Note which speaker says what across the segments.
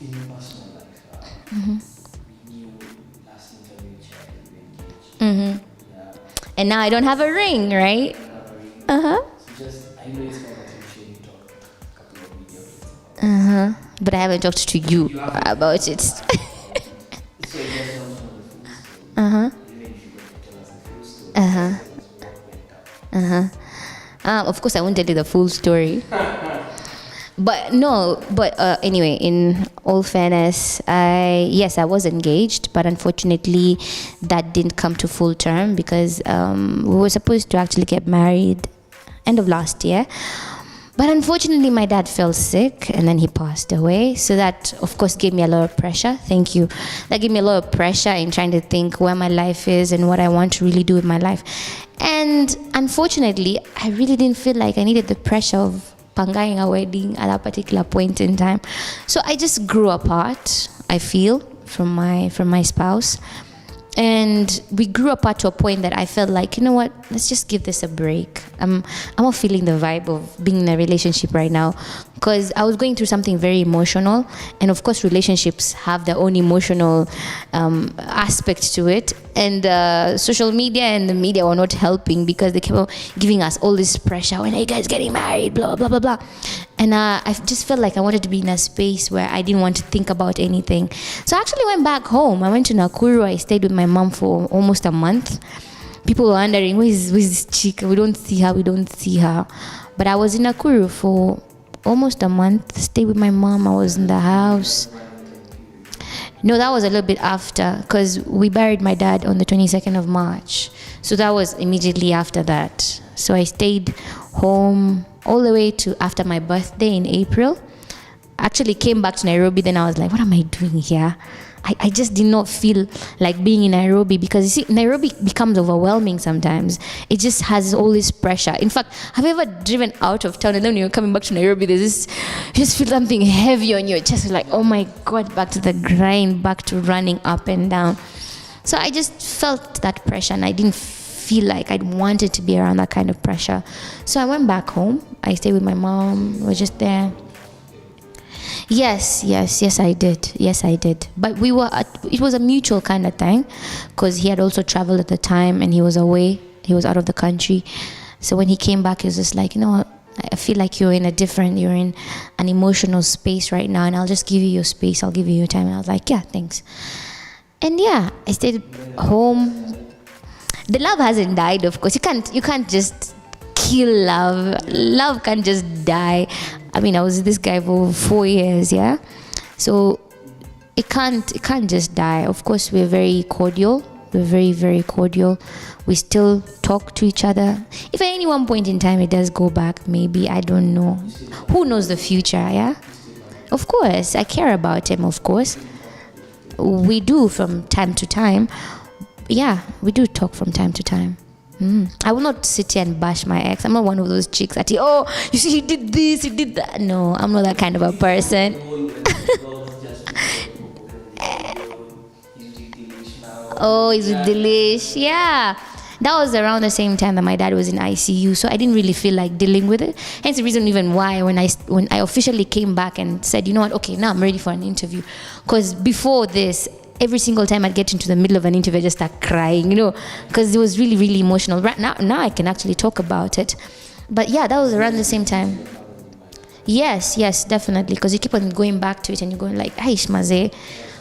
Speaker 1: in your personal life, we knew last interview check we engaged. Yeah.
Speaker 2: And now I don't have a ring, right? Uh-huh.
Speaker 1: So just, I know it's kind of cliche, you talk a couple of video clips.
Speaker 2: But I haven't talked to you about it.
Speaker 1: So it just comes from the full story. Even if you want to tell us the full story, what went up.
Speaker 2: Of course, I won't tell you the full story. But no, anyway, in all fairness, yes, I was engaged, but unfortunately, that didn't come to full term because we were supposed to actually get married end of last year. But unfortunately, my dad fell sick and then he passed away. So that, of course, gave me a lot of pressure. Thank you. That gave me a lot of pressure in trying to think where my life is and what I want to really do with my life. And unfortunately, I really didn't feel like I needed the pressure of pangaing a wedding at that particular point in time. So I just grew apart, I feel, from my spouse. And we grew apart to a point that I felt like, you know what, let's just give this a break. I'm not feeling the vibe of being in a relationship right now because I was going through something very emotional. And of course, relationships have their own emotional aspect to it. And social media and the media were not helping because they kept on giving us all this pressure. When are you guys getting married? Blah, blah, blah, blah. And I just felt like I wanted to be in a space where I didn't want to think about anything. So I actually went back home. I went to Nakuru. I stayed with my mom for almost a month. People were wondering, where's this chick? We don't see her. But I was in Nakuru for almost a month. Stayed with my mom. I was in the house. No, that was a little bit after because we buried my dad on the 22nd of March. So that was immediately after that. So I stayed home all the way to after my birthday in April. Actually came back to Nairobi, then I was like, what am I doing here? I just did not feel like being in Nairobi because you see, Nairobi becomes overwhelming sometimes. It just has all this pressure. In fact, have you ever driven out of town and then when you're coming back to Nairobi, there's this, you just feel something heavy on your chest. You're like, oh my God, back to the grind, back to running up and down. So I just felt that pressure and I didn't feel like I wanted to be around that kind of pressure. So I went back home. I stayed with my mom. We were just there. Yes, I did. But it was a mutual kind of thing because he had also traveled at the time and he was away. He was out of the country. So when he came back, he was just like, you know what? I feel like you're in an emotional space right now and I'll just give you your space. I'll give you your time. And I was like, yeah, thanks. And yeah, I stayed home. The love hasn't died, of course. You can't just kill love. Love can't just die. I mean, I was with this guy for 4 years, yeah? So it can't just die. Of course, we're very cordial. We're very, very cordial. We still talk to each other. If at any one point in time it does go back, maybe, I don't know. Who knows the future, yeah? Of course, I care about him, of course. We do from time to time. Yeah, we do talk from time to time. I will not sit here and bash my ex. I'm not one of those chicks that, oh, you see, he did this, he did that. No, I'm not that kind of a person. Oh, he's with Delish. Yeah. That was around the same time that my dad was in ICU, so I didn't really feel like dealing with it. Hence the reason even why when I officially came back and said, you know what, okay, now I'm ready for an interview. Because before this, every single time I'd get into the middle of an interview, I just start crying, because it was really, really emotional. Right now I can actually talk about it. But yeah, that was around the same time. Yes, definitely. Because you keep on going back to it and you're going like, hey, Shmaze,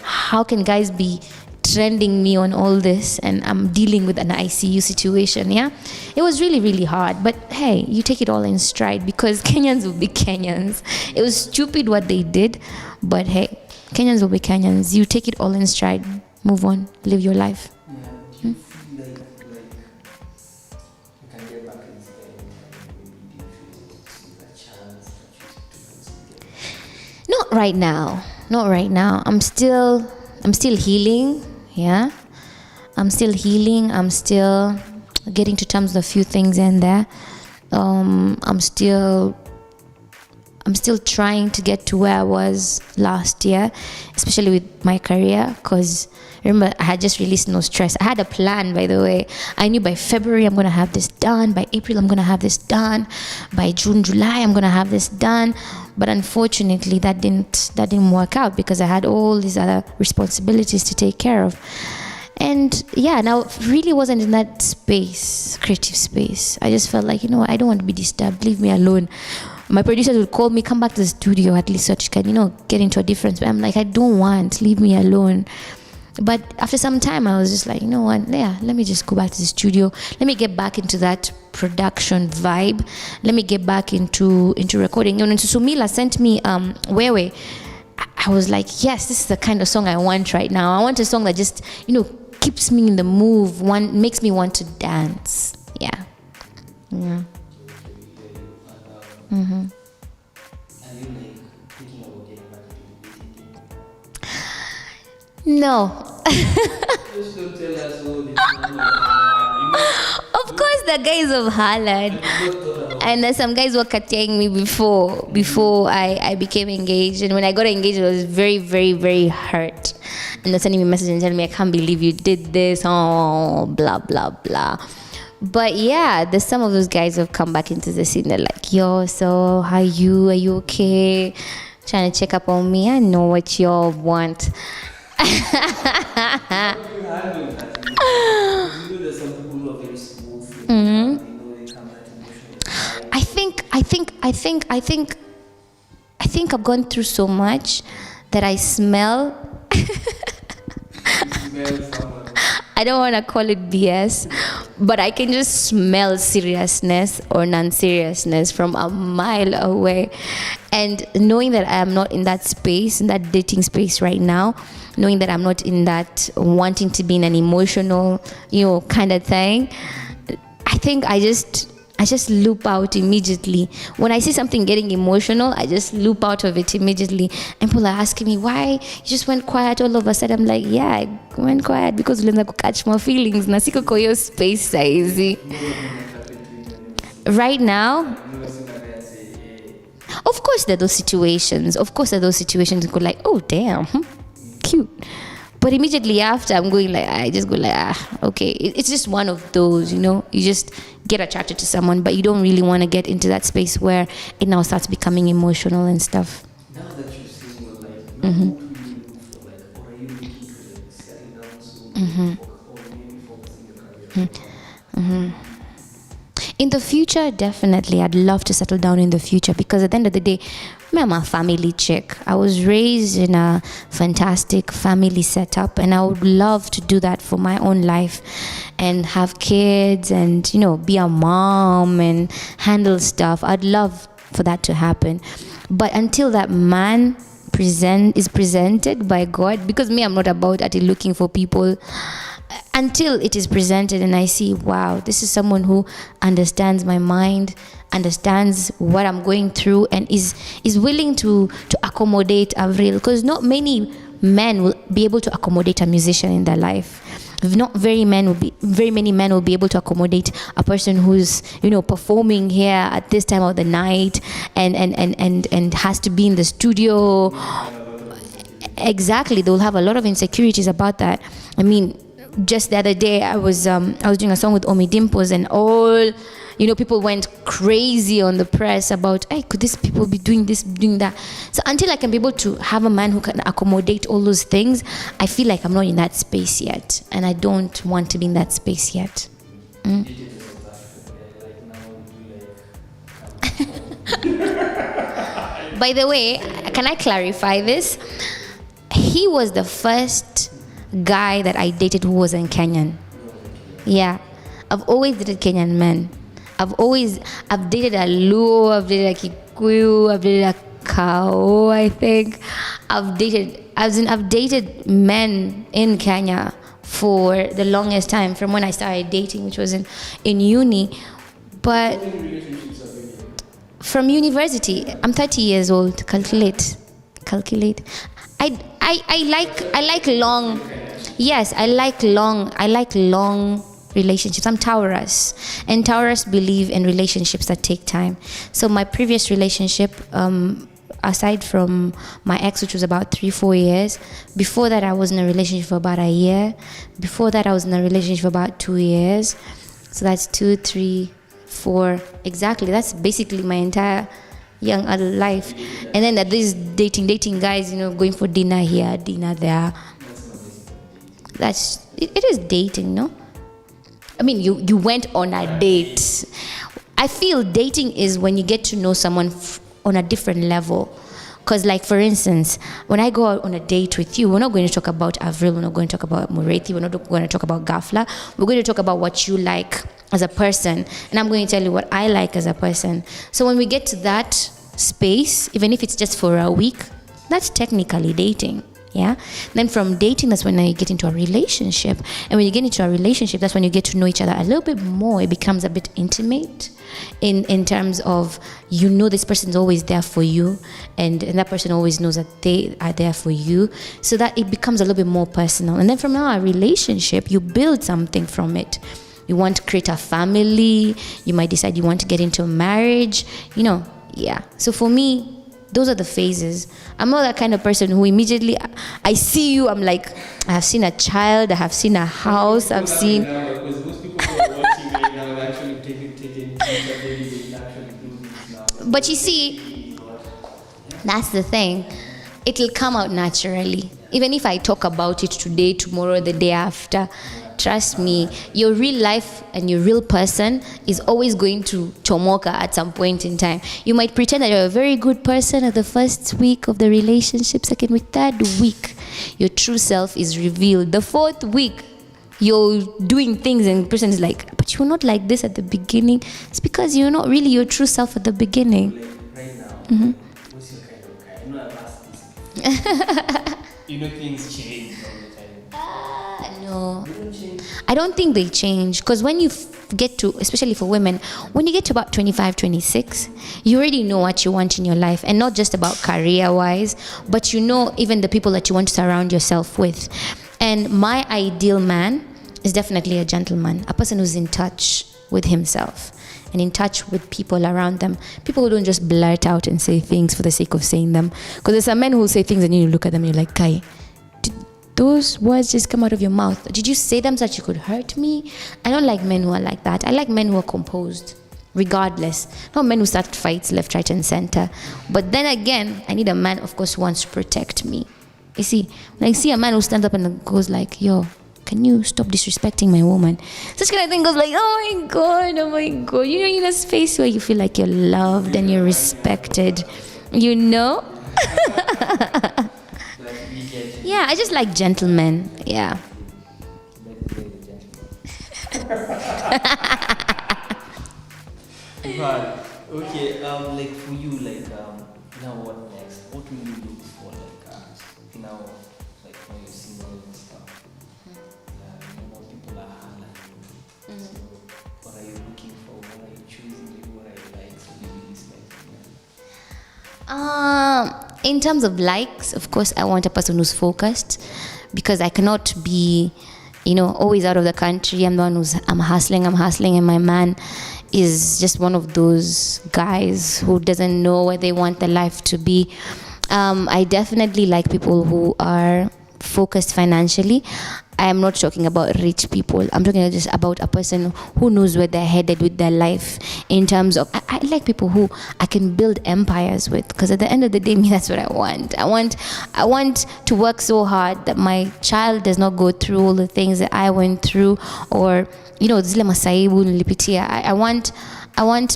Speaker 2: how can guys be trending me on all this and I'm dealing with an ICU situation, yeah? It was really, really hard. But hey, you take it all in stride because Kenyans will be Kenyans. It was stupid what they did, but hey, Kenyans will be Kenyans. You take it all in stride, move on, live your life.
Speaker 1: Yeah, do you feel like you can get back in step and maybe give a chance that you to
Speaker 2: Not right now. I'm still healing, yeah. I'm still healing. I'm still getting to terms with a few things in there. I'm still I'm still trying to get to where I was last year, especially with my career, because remember, I had just released No Stress. I had a plan, by the way. I knew by February I'm going to have this done. By April I'm going to have this done. By June, July I'm going to have this done. But unfortunately, that didn't work out because I had all these other responsibilities to take care of. And yeah, now really wasn't in that space, creative space. I just felt like, I don't want to be disturbed. Leave me alone. My producers would call me, come back to the studio at least so you can, get into a difference. But I'm like, I don't want, leave me alone. But after some time, I was just like, you know what? Yeah, let me just go back to the studio. Let me get back into that production vibe. Let me get back into recording. And so Sumila sent me Wewe. I was like, yes, this is the kind of song I want right now. I want a song that just, keeps me in the move. Makes me want to dance. Yeah. Yeah. Mm-hmm.
Speaker 1: Are you like thinking about getting back into the dating?
Speaker 2: No.
Speaker 1: Just don't tell us all the time.
Speaker 2: Of course, the guys of Harlem. And there's some guys were cutting me before I became engaged. And when I got engaged, I was very, very, very hurt. And they're sending me messages and telling me, I can't believe you did this. Oh, blah, blah, blah. But yeah, there's some of those guys who have come back into the scene. They're like, yo, so how are you? Are you okay? Trying to check up on me. I know what y'all want. I think I've gone through so much that I smell. I don't want to call it BS, but I can just smell seriousness or non-seriousness from a mile away. And knowing that I am not in that space, in that dating space right now, knowing that I'm not in that wanting to be in an emotional, kind of thing, I think I just loop out immediately. When I see something getting emotional, I just loop out of it immediately. And people are asking me, why you just went quiet all of a sudden? I'm like, yeah, I went quiet because ulianza kukatch my feelings. Na siko kwa hiyo space saizi. Right now, of course there are those situations. You go like, oh, damn, cute. But immediately after, I just go like, okay. It's just one of those, you just get attracted to someone, but you don't really want to get into that space where it now starts becoming emotional and stuff.
Speaker 1: Now that you're single, like, now who do you look for, like, or are you looking to like settle down soon, or maybe focusing your career?
Speaker 2: In the future, definitely, I'd love to settle down in the future because at the end of the day, I'm a family chick. I was raised in a fantastic family setup, and I would love to do that for my own life and have kids and, be a mom and handle stuff. I'd love for that to happen. But until that man is presented by God, because I'm not about actually looking for people, until it is presented and I see, wow, this is someone who understands my mind, understands what I'm going through, and is willing to accommodate Avril, because not many men will be able to accommodate a musician in their life. Not very many men will be able to accommodate a person who's performing here at this time of the night and has to be in the studio. Exactly, they'll have a lot of insecurities about that. I mean, just the other day I was doing a song with Omi Dimples, and all people went crazy on the press about, hey, could these people be doing this, doing that? So until I can be able to have a man who can accommodate all those things, I feel like I'm not in that space yet, and I don't want to be in that space yet. By the way, can I clarify this? He was the first guy that I dated who wasn't Kenyan. Yeah, I've always dated Kenyan men. I've dated a Luo, I've dated a Kikuyu, I've dated a Kao, I think. I've dated men in Kenya for the longest time, from when I started dating, which was in uni. But from university, I'm 30 years old. Calculate. I like long. Yes, I like long relationships. I'm Taurus, and Taurus believe in relationships that take time. So my previous relationship, aside from my ex, which was about 3-4 years, before that I was in a relationship for about a year. Before that I was in a relationship for about 2 years. So that's 2, 3, 4, exactly. That's basically my entire young adult life. And then that these dating guys, going for dinner here, dinner there. It is dating, no? I mean, you went on a date. I feel dating is when you get to know someone on a different level. Because, like, for instance, when I go out on a date with you, we're not going to talk about Avril, we're not going to talk about Moretti, we're not going to talk about Ghafla. We're going to talk about what you like as a person, and I'm going to tell you what I like as a person. So when we get to that space, even if it's just for a week, that's technically dating. Yeah. Then from dating, that's when you get into a relationship. And when you get into a relationship, that's when you get to know each other a little bit more. It becomes a bit intimate in terms of, this person's always there for you, and that person always knows that they are there for you. So that it becomes a little bit more personal. And then from now, a relationship, you build something from it. You want to create a family. You might decide you want to get into a marriage. Yeah. So for me, those are the phases. I'm not that kind of person who immediately, I see you, I'm like, I have seen a child, I have seen a house, I've seen.
Speaker 1: Because most people who are watching right now are actually taking things actually do this now.
Speaker 2: But you see, that's the thing. It'll come out naturally. Even if I talk about it today, tomorrow, the day after, trust me, your real life and your real person is always going to chomoka at some point in time. You might pretend that you're a very good person at the first week of the relationship, second week, third week, your true self is revealed. The fourth week, you're doing things and the person is like, but you're not like this at the beginning. It's because you're not really your true self at the beginning.
Speaker 1: Right now, what's your kind of guy? I've asked this. Things change all the time.
Speaker 2: No.
Speaker 1: They don't change.
Speaker 2: I don't think they change, because when you get to, especially for women, when you get to about 25, 26, you already know what you want in your life, and not just about career-wise, but even the people that you want to surround yourself with. And my ideal man is definitely a gentleman, a person who's in touch with himself and in touch with people around them. People who don't just blurt out and say things for the sake of saying them. Because there's some men who say things and you look at them and you're like, Kai, did those words just come out of your mouth? Did you say them so that you could hurt me? I don't like men who are like that. I like men who are composed, regardless. Not men who start fights left, right, and center. But then again, I need a man, of course, who wants to protect me. You see, when I see a man who stands up and goes like, yo, can you stop disrespecting my woman? Such kind of thing goes like, oh my God. You're in a space where you feel like you're loved and you're respected. Yeah, I just like gentlemen. Yeah.
Speaker 1: But, okay, like for you, now what next? What will you look for, like when you're single and stuff? People are hard like you. So what are you looking for? What are you choosing? What are you like? So maybe this
Speaker 2: In terms of likes, of course, I want a person who's focused, because I cannot be, always out of the country. I'm the one I'm hustling, and my man is just one of those guys who doesn't know where they want their life to be. I definitely like people who are focused financially. I am not talking about rich people. I'm talking just about a person who knows where they're headed with their life, in terms of, I like people who I can build empires with, because at the end of the day, that's what I want. I want to work so hard that my child does not go through all the things that I went through, or, zile masaibu nilipitia. I want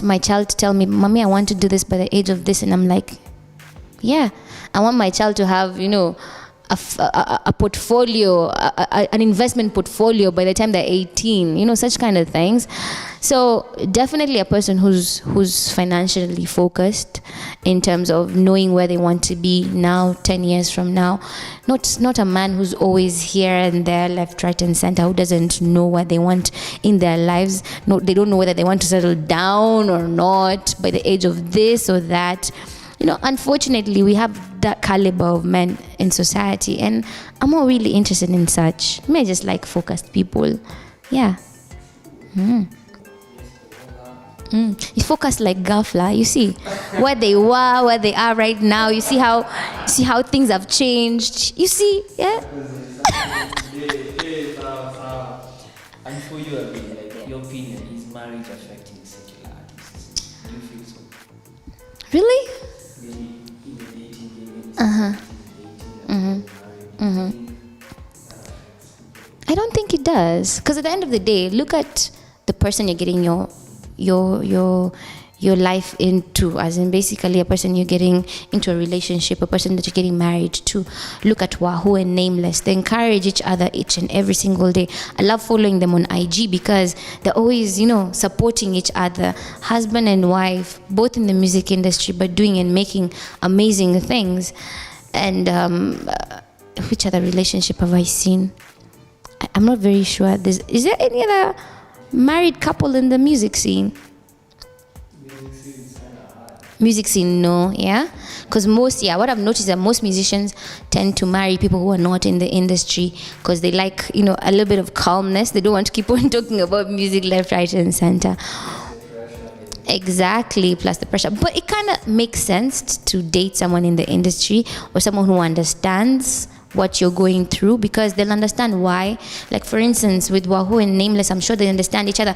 Speaker 2: my child to tell me, Mommy, I want to do this by the age of this, and I'm like, yeah. I want my child to have, a portfolio, an investment portfolio by the time they're 18, such kind of things. So definitely a person who's financially focused, in terms of knowing where they want to be now, 10 years from now. Not a man who's always here and there, left, right, and center, who doesn't know what they want in their lives. No, they don't know whether they want to settle down or not by the age of this or that. Unfortunately, we have that caliber of men in society, and I'm not really interested in such. I just like focused people. Yeah. You focus like Ghafla. You see where they were, where they are right now. You see how things have changed. You see, yeah.
Speaker 1: And for you, Avril, like your opinion, is marriage affecting secular artists? Do you feel so?
Speaker 2: Really?
Speaker 1: Maybe in the dating game,
Speaker 2: I don't think it does, because at the end of the day, look at the person you're getting your life into, as in basically a person you're getting into a relationship, a person that you're getting married to. Look at Wahoo and Nameless. They encourage each other each and every single day. I love following them on IG because they're always, supporting each other, husband and wife, both in the music industry, but doing and making amazing things. And which other relationship have I seen? I'm not very sure. Is there any other married couple in the music scene? Music scene, no, yeah? Because what I've noticed is that most musicians tend to marry people who are not in the industry because they like, a little bit of calmness. They don't want to keep on talking about music left, right, and center. Exactly, plus the pressure. But it kind of makes sense to date someone in the industry or someone who understands what you're going through, because they'll understand why. Like for instance, with Wahoo and Nameless, I'm sure they understand each other.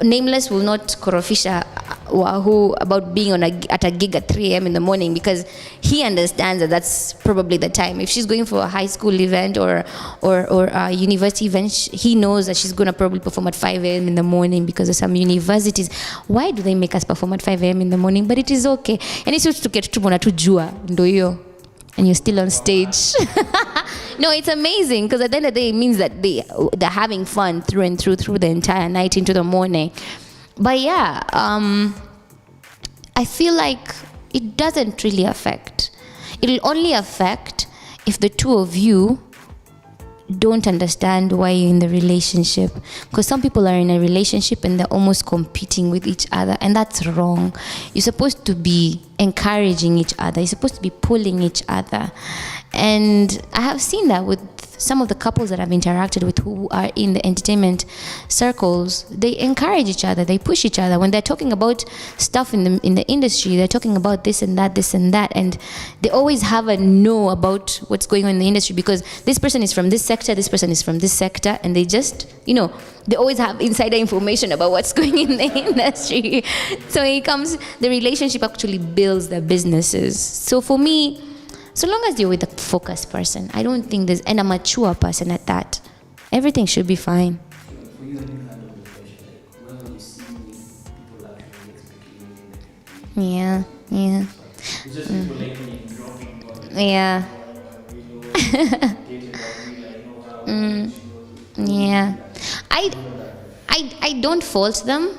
Speaker 2: Nameless will not korofisha Wahoo about being at a gig at 3 a.m. in the morning, because he understands that that's probably the time. If she's going for a high school event or a university event, he knows that she's going to probably perform at 5 a.m. in the morning, because of some universities. Why do they make us perform at 5 a.m. in the morning? But it is okay. And it's just to get to jua, ndo hiyo. And you're still on stage. No, it's amazing, because at the end of the day, it means that they're having fun through and through the entire night into the morning. But yeah, I feel like it doesn't really affect. It'll only affect if the two of you don't understand why you're in the relationship. Because some people are in a relationship and they're almost competing with each other, and that's wrong. You're supposed to be encouraging each other. You're supposed to be pulling each other. And I have seen that with some of the couples that I've interacted with who are in the entertainment circles. They encourage each other, they push each other. When they're talking about stuff in the industry, they're talking about this and that, and they always have a know about what's going on in the industry, because this person is from this sector, this person is from this sector, and they just, they always have insider information about what's going in the industry. So the relationship actually builds their businesses. So for me, so long as you're with a focused person, I don't think and a mature person at that, everything should be fine.
Speaker 1: For you, have you handled the pressure? Like, when you see people actually expecting
Speaker 2: Yeah.
Speaker 1: it's just people like me dropping.
Speaker 2: Yeah. Yeah. I don't fault them.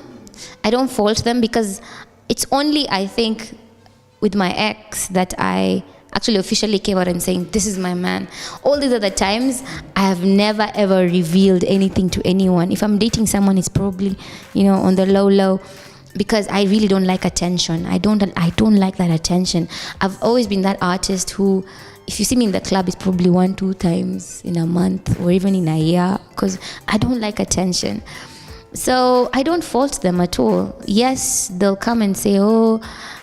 Speaker 2: I don't fault them, because it's only, I think, with my ex that I actually officially came out and saying, this is my man. All these other times, I have never ever revealed anything to anyone. If I'm dating someone, it's probably, on the low, because I really don't like attention. I don't like that attention. I've always been that artist who, if you see me in the club, it's probably 1-2 times in a month or even in a year, because I don't like attention. So I don't fault them at all. Yes, they'll come and say, oh,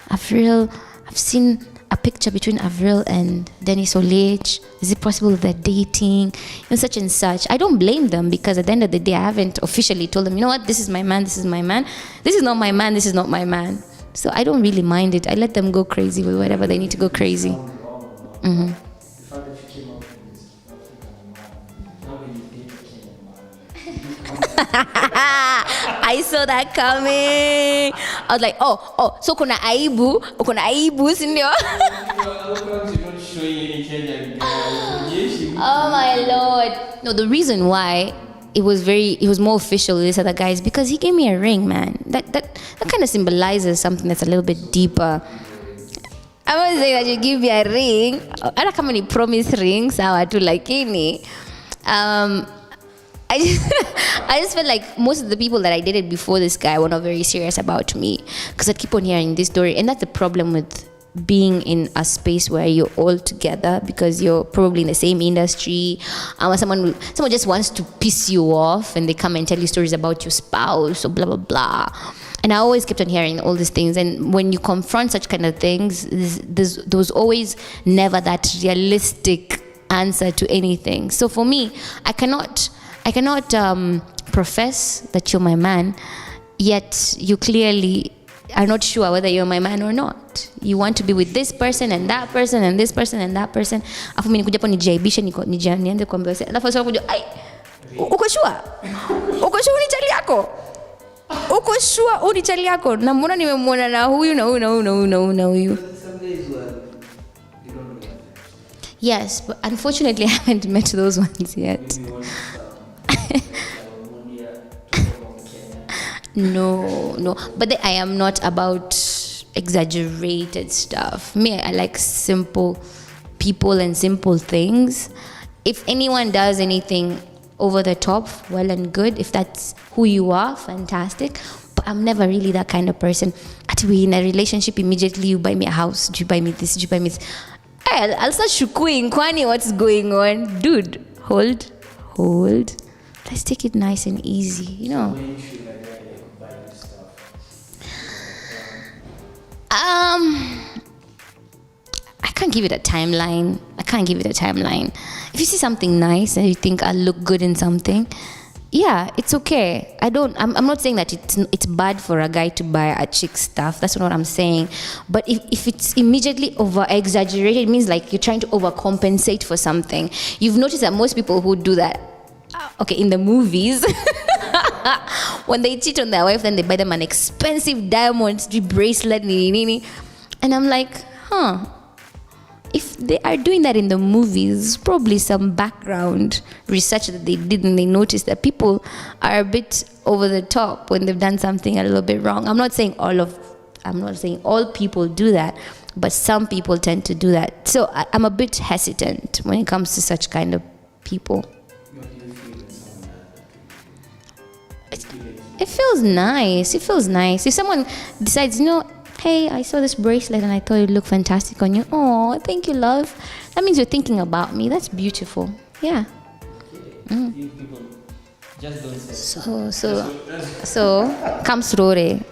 Speaker 2: Avril, I've seen a picture between Avril and Dennis Olech. Is it possible they're dating? Such and such. I don't blame them, because at the end of the day, I haven't officially told them, you know what, this is my man, this is my man. This is not my man, this is not my man. So I don't really mind it. I let them go crazy with whatever they need to go crazy. Mm-hmm.
Speaker 1: The fact that you came out with this African man, now when you date a Kenyan man,
Speaker 2: I saw that coming. I was like, oh, so kuna aibu, si ndio? Oh my Lord. No, the reason why it was more official with this other guy is because he gave me a ring, man. That kind of symbolizes something that's a little bit deeper. I was saying that you give me a ring. I don't have many promise rings. I do like any. I just felt like most of the people that I dated before this guy were not very serious about me, because I keep on hearing this story, and that's the problem with being in a space where you're all together because you're probably in the same industry. Someone just wants to piss you off and they come and tell you stories about your spouse or blah blah blah. And I always kept on hearing all these things. And when you confront such kind of things, there was always never that realistic answer to anything. So for me, I cannot profess that you're my man, yet you clearly are not sure whether you're my man or not. You want to be with this person and that person and this person and that person. Afu mimi nikuja hapo nijaibishe nianze kuambia sasa. Alafu sasa kuja ai uko sure? Uko sure ni chali yako? Uko sure ni chali yako? Na mbona nimemwona na huyu na huyu na huyu na huyu na huyu na huyu. Yes, but unfortunately I haven't met those ones yet. No. But I am not about exaggerated stuff. Me, I like simple people and simple things. If anyone does anything over the top, well and good. If that's who you are, fantastic. But I'm never really that kind of person. At we in a relationship, immediately you buy me a house, do you buy me this, do you buy me this? I'll start shukuing, kwani what's going on? Dude, hold. Let's take it nice and easy, you know. I can't give it a timeline. If you see something nice and you think I'll look good in something, yeah, it's okay. I'm not saying that it's bad for a guy to buy a chick stuff. That's not what I'm saying. But if it's immediately over exaggerated, it means like you're trying to overcompensate for something. You've noticed that most people who do that, okay, in the movies, when they cheat on their wife, then they buy them an expensive diamond bracelet, and I'm like, if they are doing that in the movies, probably some background research that they did, and they noticed that people are a bit over the top when they've done something a little bit wrong. I'm not saying all people do that, but some people tend to do that. So I'm a bit hesitant when it comes to such kind of people. It feels nice. If someone decides, hey, I saw this bracelet and I thought it looked fantastic on you. Oh, thank you, love. That means you're thinking about me. That's beautiful. Yeah.
Speaker 1: People just don't say.
Speaker 2: So, come slowly.